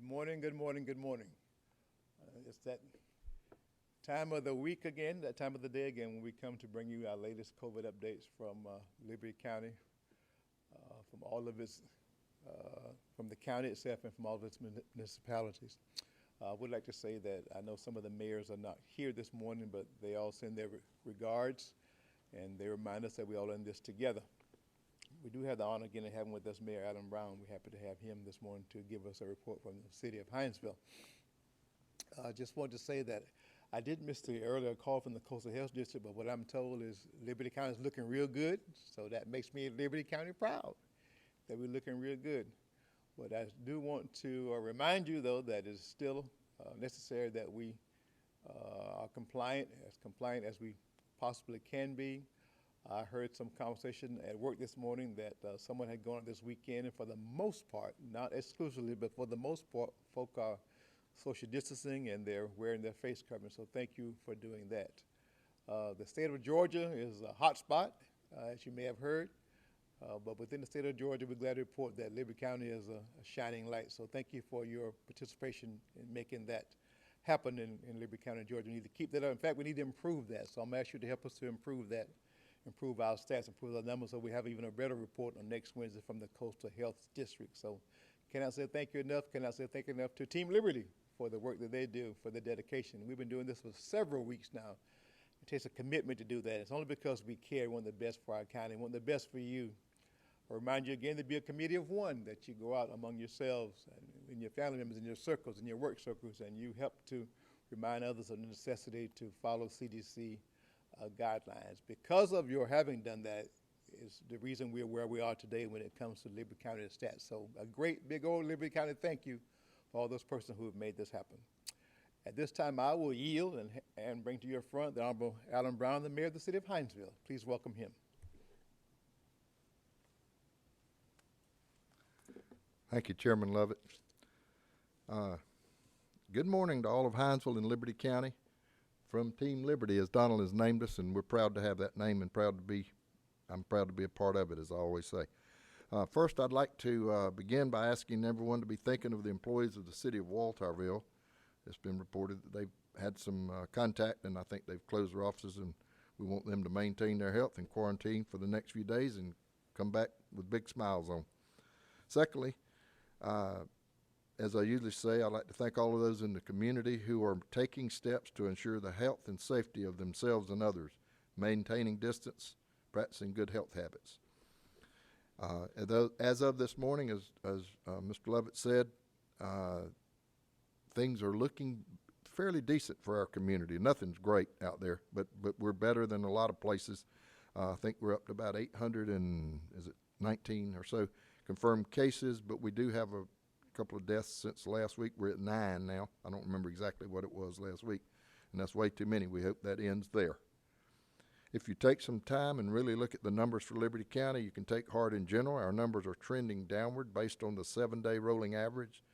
morning, good morning, good morning. It's that time of the week again, that time of the day again, when we come to bring you our latest COVID updates from Liberty County, from all of its, from the county itself and from all of its municipalities. I would like to say that I know some of the mayors are not here this morning, but they all send their regards, and they remind us that we all in this together. We do have the honor again of having with us Mayor Adam Brown. We're happy to have him this morning to give us a report from the city of Hinesville. I just wanted to say that I did miss the earlier call from the Coastal Health District, but what I'm told is Liberty County is looking real good, so that makes me Liberty County proud that we're looking real good. But I do want to remind you, though, that it's still necessary that we are compliant as we possibly can be. I heard some conversation at work this morning that someone had gone this weekend, and for the most part, not exclusively, but for the most part, folk are social distancing and they're wearing their face covering. So thank you for doing that. The state of Georgia is a hot spot, as you may have heard. But within the state of Georgia, we're glad to report that Liberty County is a shining light. So thank you for your participation in making that happen in Liberty County, Georgia. We need to keep that up. In fact, we need to improve that. So I'm going to ask you to help us to improve that, improve our stats, improve our numbers, so we have even a better report on next Wednesday from the Coastal Health District. So cannot say thank you enough, cannot say thank you enough to Team Liberty for the work that they do, for the dedication. We've been doing this for several weeks now. It takes a commitment to do that. It's only because we care, we want the best for our county, we want the best for you. I remind you again to be a committee of one, that you go out among yourselves and your family members, in your circles, in your work circles, and you help to remind others of the necessity to follow CDC guidelines. Because of your having done that is the reason we're where we are today when it comes to Liberty County stats. So a great big old Liberty County thank you for all those persons who have made this happen. At this time, I will yield and bring to your front the Honorable Adam Brown, the Mayor of the City of Hinesville. Please welcome him. Thank you, Chairman Lovett. Good morning to all of Hinesville and Liberty County. From Team Liberty, as Donald has named us, and we're proud to have that name and I'm proud to be a part of it, as I always say. First, I'd like to begin by asking everyone to be thinking of the employees of the city of Walterville. It's been reported that they've had some contact, and I think they've closed their offices, and we want them to maintain their health and quarantine for the next few days and come back with big smiles on. Secondly, as I usually say, I'd like to thank all of those in the community who are taking steps to ensure the health and safety of themselves and others, maintaining distance, practicing good health habits. As of this morning, as Mr. Lovett said, things are looking fairly decent for our community. Nothing's great out there, but we're better than a lot of places. I think we're up to about 819 or so confirmed cases, but we do have a couple of deaths since last week. We're at 9 now. I don't remember exactly what it was last week, and that's way too many. We hope that ends there. If you take some time and really look at the numbers for Liberty County, you can take heart in general. Our numbers are trending downward based on the 7-day rolling average.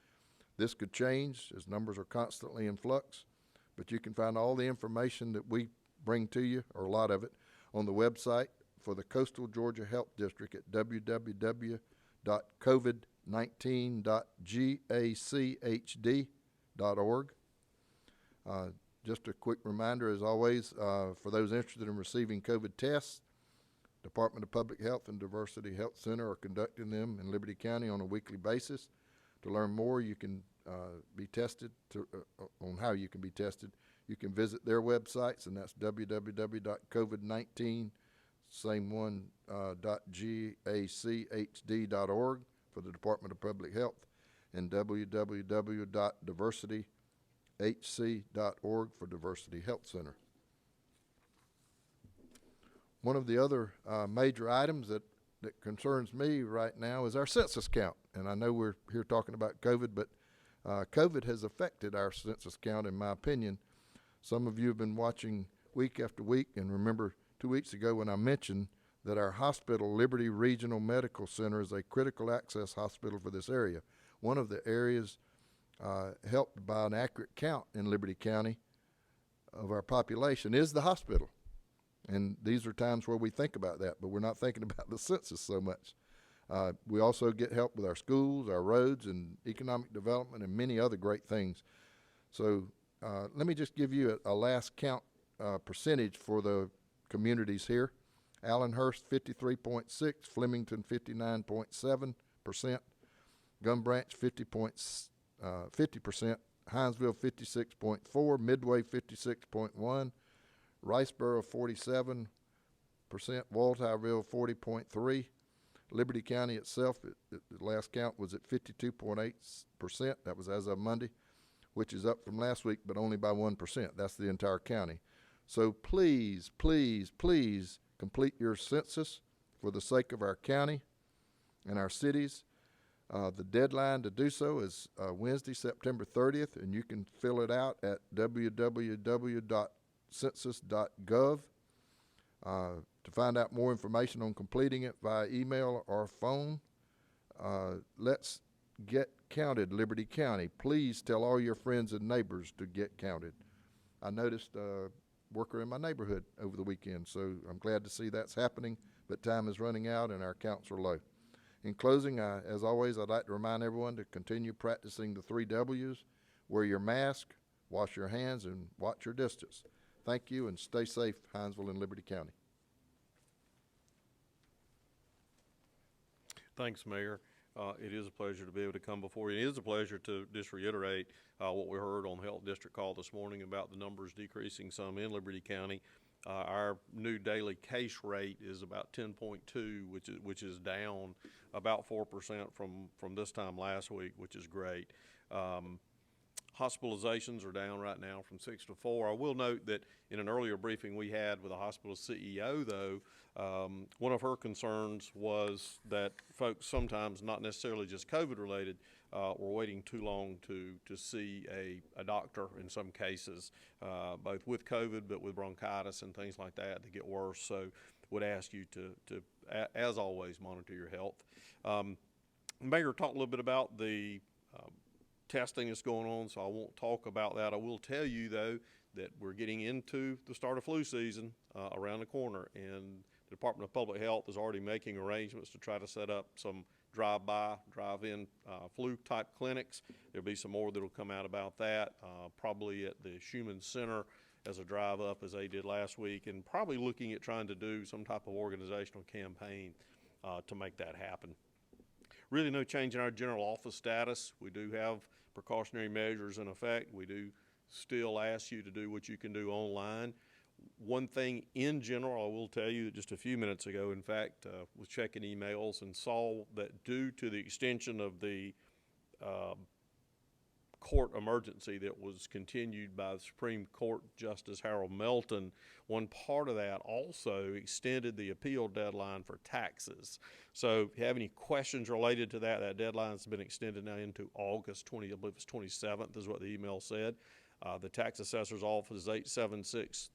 This could change as numbers are constantly in flux, but you can find all the information that we bring to you, or a lot of it, on the website for the Coastal Georgia Health District at www.covid19.gachd.org. Just a quick reminder, as always, for those interested in receiving COVID tests, Department of Public Health and Diversity Health Center are conducting them in Liberty County on a weekly basis. To learn more, you can be tested on how you can be tested. You can visit their websites, and that's www.covid19, same one, .gachd.org for the Department of Public Health, and www.diversityhc.org for Diversity Health Center. One of the other major items that concerns me right now is our census count. And I know we're here talking about COVID, but COVID has affected our census count, in my opinion. Some of you have been watching week after week, and remember 2 weeks ago when I mentioned that our hospital, Liberty Regional Medical Center, is a critical access hospital for this area. One of the areas helped by an accurate count in Liberty County of our population is the hospital. And these are times where we think about that, but we're not thinking about the census so much. We also get help with our schools, our roads, and economic development, and many other great things. So let me just give you a last count percentage for the communities here. Allenhurst 53.6, Flemington 59.7%, Gum Branch 50%, Hinesville 56.4%, Midway 56.1%, Riceboro 47%, Waltyreville 40.3%, Liberty County itself, the last count was at 52.8%. That was as of Monday, which is up from last week, but only by 1%. That's the entire county. So please, please, please complete your census for the sake of our county and our cities. The deadline to do so is Wednesday, September 30th, and you can fill it out at www.census.gov. To find out more information on completing it via email or phone, let's get counted, Liberty County. Please tell all your friends and neighbors to get counted. I noticed a worker in my neighborhood over the weekend, so I'm glad to see that's happening, but time is running out and our counts are low. In closing, as always, I'd like to remind everyone to continue practicing the 3 W's. Wear your mask, wash your hands, and watch your distance. Thank you, and stay safe, Hinesville and Liberty County. Thanks, Mayor. It is a pleasure to be able to come before you. It is a pleasure to just reiterate what we heard on the Health District call this morning about the numbers decreasing some in Liberty County. Our new daily case rate is about 10.2, which is down about 4% from this time last week, which is great. Hospitalizations are down right now from 6 to 4. I will note that in an earlier briefing we had with the hospital CEO, though, one of her concerns was that folks sometimes, not necessarily just COVID related, were waiting too long to see a doctor in some cases, both with COVID but with bronchitis and things like that get worse. So would ask you to as always, monitor your health. Mayor talked a little bit about the testing that's going on, so I won't talk about that. I will tell you, though, that we're getting into the start of flu season around the corner, and the Department of Public Health is already making arrangements to try to set up some drive-by, drive-in flu-type clinics. There'll be some more that'll come out about that, probably at the Schumann Center as a drive-up as they did last week, and probably looking at trying to do some type of organizational campaign to make that happen. Really no change in our general office status. We do have precautionary measures in effect. We do still ask you to do what you can do online. One thing in general, I will tell you that just a few minutes ago, in fact, was checking emails and saw that due to the extension of the court emergency that was continued by the Supreme Court Justice Harold Melton, one part of that also extended the appeal deadline for taxes. So if you have any questions related to that, that deadline's been extended now into August 20, I believe it's 27th is what the email said. The tax assessor's office is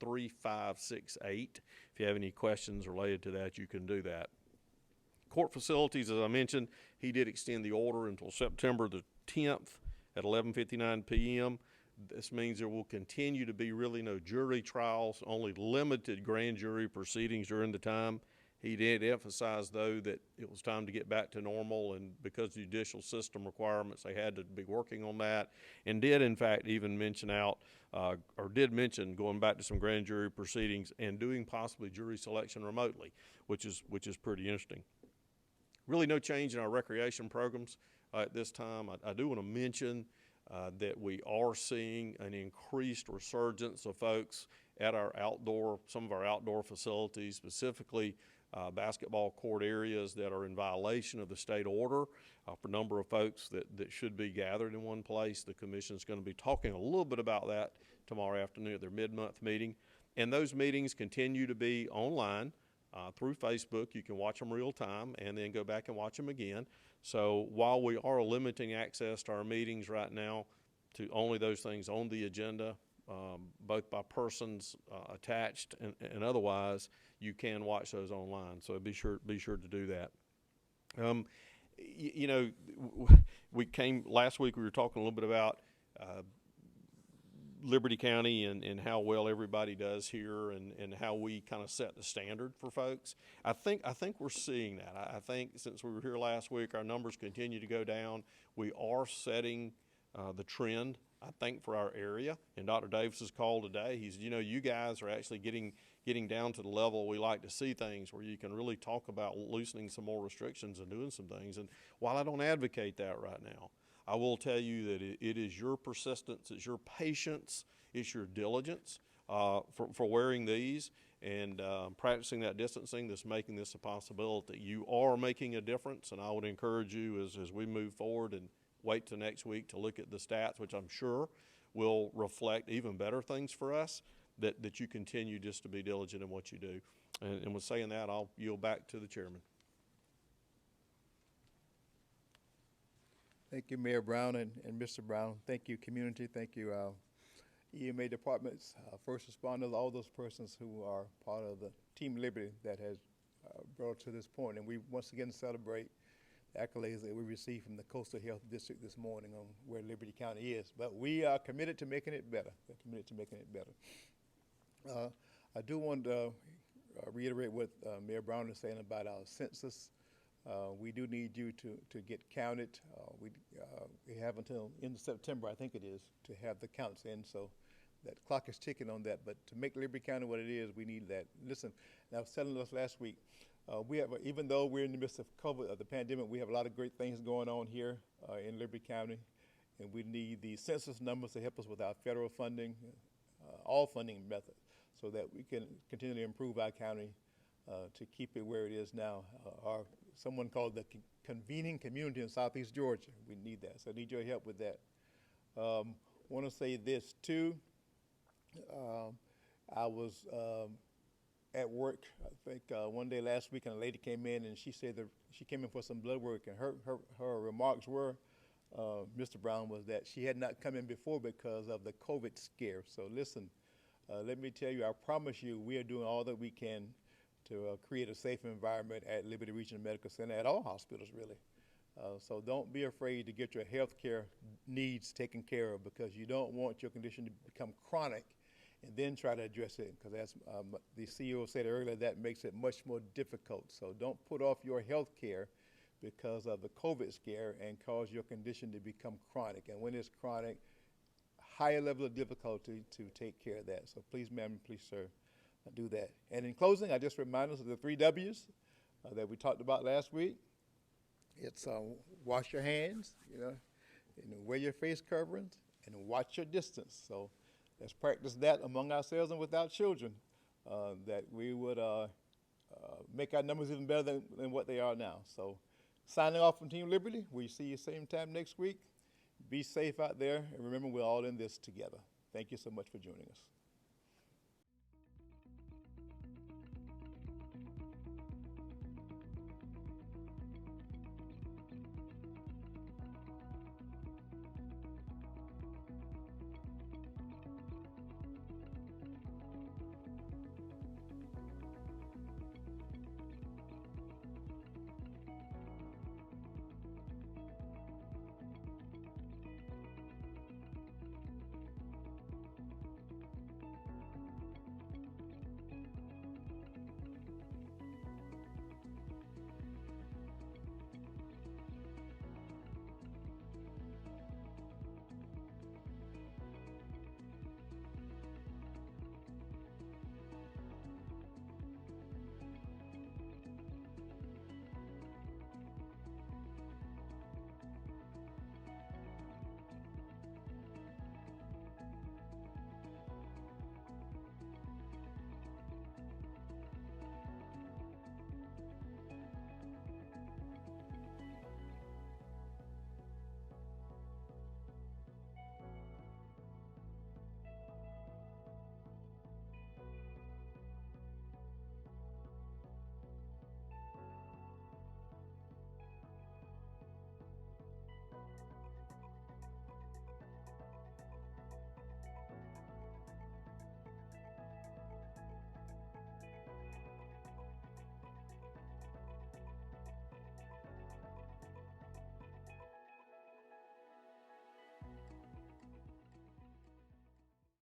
876-3568. If you have any questions related to that, you can do that. Court facilities, as I mentioned, he did extend the order until September the 10th at 11:59 p.m. This means there will continue to be really no jury trials, only limited grand jury proceedings during the time. He did emphasize, though, that it was time to get back to normal, and because of the judicial system requirements, they had to be working on that, and did, in fact, even mention did mention going back to some grand jury proceedings and doing possibly jury selection remotely, which is pretty interesting. Really no change in our recreation programs at this time. I do want to mention that we are seeing an increased resurgence of folks at some of our outdoor facilities, specifically basketball court areas that are in violation of the state order for a number of folks that should be gathered in one place. The commission is going to be talking a little bit about that tomorrow afternoon at their mid-month meeting. And those meetings continue to be online through Facebook. You can watch them real time and then go back and watch them again. So while we are limiting access to our meetings right now to only those things on the agenda, both by persons attached and otherwise, you can watch those online. So be sure to do that. Last week we were talking a little bit about Liberty County and how well everybody does here and how we kind of set the standard for folks. I think we're seeing that. I think since we were here last week, our numbers continue to go down. We are setting the trend, I think, for our area. In Dr. Davis's call today, he said, you know, you guys are actually getting down to the level we like to see things, where you can really talk about loosening some more restrictions and doing some things. And while I don't advocate that right now, I will tell you that it is your persistence, it's your patience, it's your diligence for wearing these and practicing that distancing that's making this a possibility. You are making a difference, and I would encourage you as we move forward and wait till next week to look at the stats, which I'm sure will reflect even better things for us, that you continue just to be diligent in what you do. And with saying that, I'll yield back to the chairman. Thank you, Mayor Brown and Mr. Brown. Thank you, community. Thank you, EMA departments, first responders, all those persons who are part of the Team Liberty that has brought to this point. And we once again celebrate the accolades that we received from the Coastal Health District this morning on where Liberty County is. But we are committed to making it better. We're committed to making it better. I do want to reiterate what Mayor Brown is saying about our census. We do need you to get counted. We have until end of September, I think it is, to have the counts in. So that clock is ticking on that. But to make Liberty County what it is, we need that. Listen, I was telling us last week, we have, even though we're in the midst of COVID, the pandemic, we have a lot of great things going on here in Liberty County, and we need the census numbers to help us with our federal funding, all funding methods, so that we can continually improve our county to keep it where it is now. Someone called the convening community in Southeast Georgia. We need that, so I need your help with that. Want to say this too. I was at work, I think one day last week, and a lady came in and she said that she came in for some blood work, and her remarks were, Mr. Brown, was that she had not come in before because of the COVID scare. So listen, let me tell you, I promise you, we are doing all that we can to create a safe environment at Liberty Regional Medical Center, at all hospitals really. So don't be afraid to get your health care needs taken care of, because you don't want your condition to become chronic and then try to address it, because as the CEO said earlier, that makes it much more difficult. So don't put off your health care because of the COVID scare and cause your condition to become chronic. And when it's chronic, higher level of difficulty to take care of that. So please, ma'am, please, sir, do that. And in closing, I just remind us of the 3 W's that we talked about last week. It's wash your hands, and wear your face coverings, and watch your distance. So let's practice that among ourselves and with our children, that we would make our numbers even better than what they are now. So signing off from Team Liberty, we see you same time next week. Be safe out there, and remember, we're all in this together. Thank you so much for joining us.